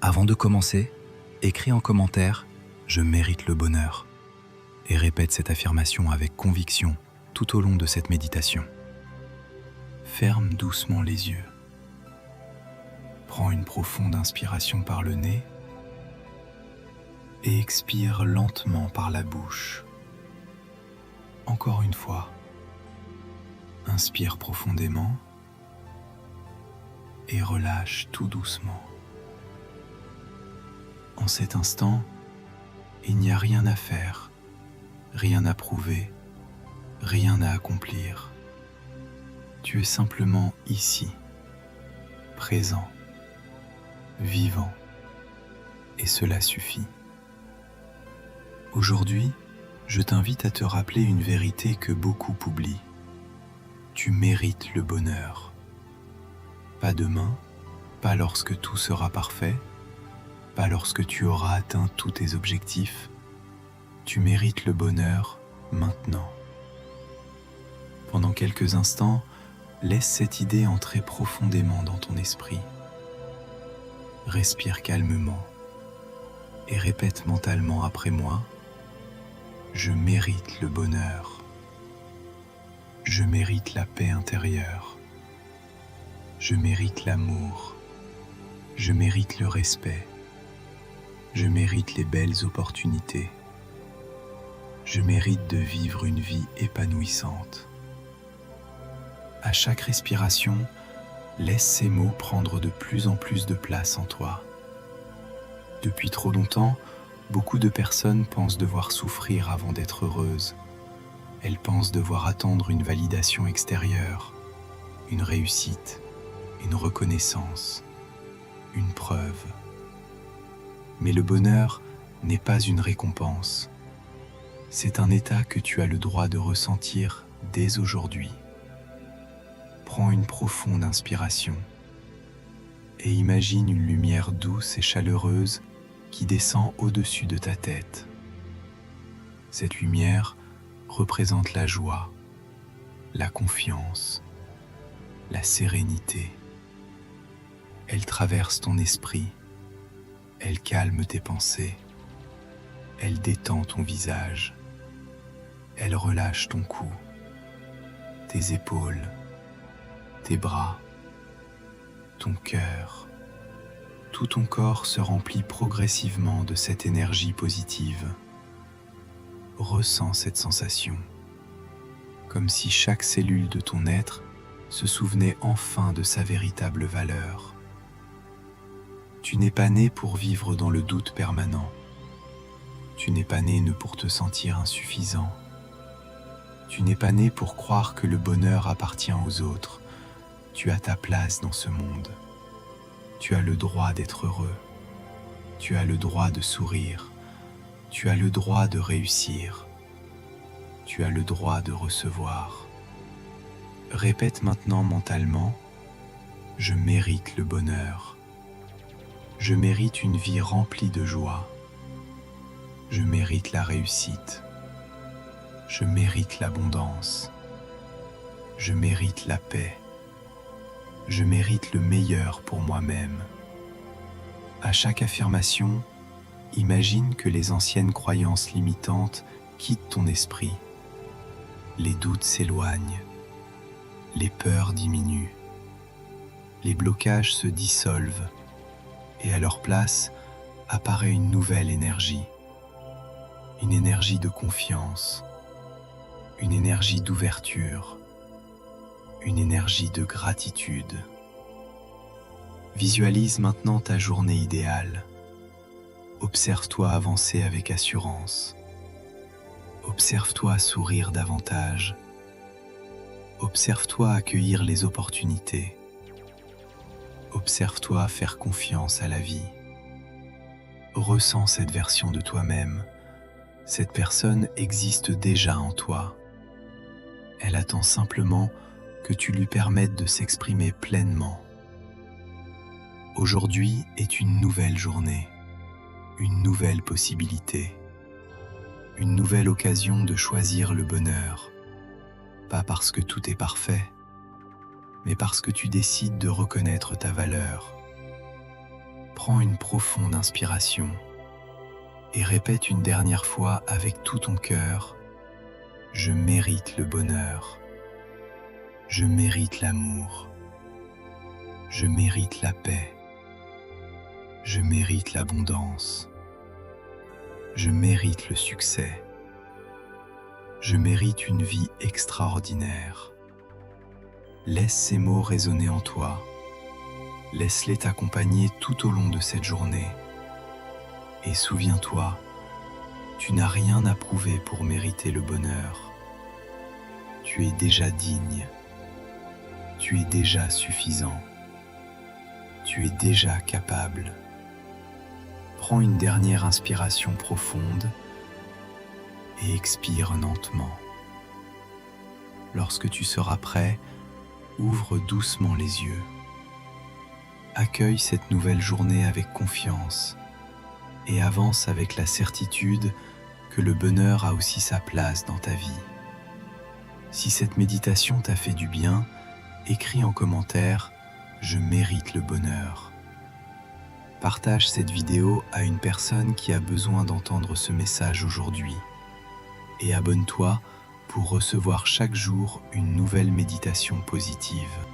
Avant de commencer, écris en commentaire « Je mérite le bonheur » et répète cette affirmation avec conviction tout au long de cette méditation. Ferme doucement les yeux. Prends une profonde inspiration par le nez et expire lentement par la bouche. Encore une fois, inspire profondément et relâche tout doucement. En cet instant, il n'y a rien à faire, rien à prouver, rien à accomplir. Tu es simplement ici, présent, vivant, et cela suffit. Aujourd'hui, je t'invite à te rappeler une vérité que beaucoup oublient. Tu mérites le bonheur. Pas demain, pas lorsque tout sera parfait, pas lorsque tu auras atteint tous tes objectifs. Tu mérites le bonheur maintenant. Pendant quelques instants, laisse cette idée entrer profondément dans ton esprit. Respire calmement et répète mentalement après moi « Je mérite le bonheur. Je mérite la paix intérieure. Je mérite l'amour. Je mérite le respect. Je mérite les belles opportunités. Je mérite de vivre une vie épanouissante. » À chaque respiration, laisse ces mots prendre de plus en plus de place en toi. Depuis trop longtemps, beaucoup de personnes pensent devoir souffrir avant d'être heureuses. Elles pensent devoir attendre une validation extérieure, une réussite, une reconnaissance, une preuve. Mais le bonheur n'est pas une récompense. C'est un état que tu as le droit de ressentir dès aujourd'hui. Prends une profonde inspiration et imagine une lumière douce et chaleureuse qui descend au-dessus de ta tête. Cette lumière représente la joie, la confiance, la sérénité. Elle traverse ton esprit. Elle calme tes pensées, elle détend ton visage, elle relâche ton cou, tes épaules, tes bras, ton cœur. Tout ton corps se remplit progressivement de cette énergie positive. Ressens cette sensation, comme si chaque cellule de ton être se souvenait enfin de sa véritable valeur. Tu n'es pas né pour vivre dans le doute permanent. Tu n'es pas né pour te sentir insuffisant. Tu n'es pas né pour croire que le bonheur appartient aux autres. Tu as ta place dans ce monde. Tu as le droit d'être heureux. Tu as le droit de sourire. Tu as le droit de réussir. Tu as le droit de recevoir. Répète maintenant mentalement « Je mérite le bonheur ». Je mérite une vie remplie de joie. Je mérite la réussite. Je mérite l'abondance. Je mérite la paix. Je mérite le meilleur pour moi-même. À chaque affirmation, imagine que les anciennes croyances limitantes quittent ton esprit. Les doutes s'éloignent. Les peurs diminuent. Les blocages se dissolvent. Et à leur place apparaît une nouvelle énergie. Une énergie de confiance, une énergie d'ouverture, une énergie de gratitude. Visualise maintenant ta journée idéale. Observe-toi avancer avec assurance. Observe-toi sourire davantage. Observe-toi accueillir les opportunités. Observe-toi faire confiance à la vie. Ressens cette version de toi-même. Cette personne existe déjà en toi. Elle attend simplement que tu lui permettes de s'exprimer pleinement. Aujourd'hui est une nouvelle journée, une nouvelle possibilité, une nouvelle occasion de choisir le bonheur, pas parce que tout est parfait, mais parce que tu décides de reconnaître ta valeur. Prends une profonde inspiration et répète une dernière fois avec tout ton cœur: je mérite le bonheur, je mérite l'amour, je mérite la paix, je mérite l'abondance, je mérite le succès, je mérite une vie extraordinaire. Laisse ces mots résonner en toi. Laisse-les t'accompagner tout au long de cette journée. Et souviens-toi, tu n'as rien à prouver pour mériter le bonheur. Tu es déjà digne. Tu es déjà suffisant. Tu es déjà capable. Prends une dernière inspiration profonde et expire lentement. Lorsque tu seras prêt, ouvre doucement les yeux. Accueille cette nouvelle journée avec confiance et avance avec la certitude que le bonheur a aussi sa place dans ta vie. Si cette méditation t'a fait du bien, écris en commentaire « Je mérite le bonheur ». Partage cette vidéo à une personne qui a besoin d'entendre ce message aujourd'hui. Et abonne-toi pour recevoir chaque jour une nouvelle méditation positive.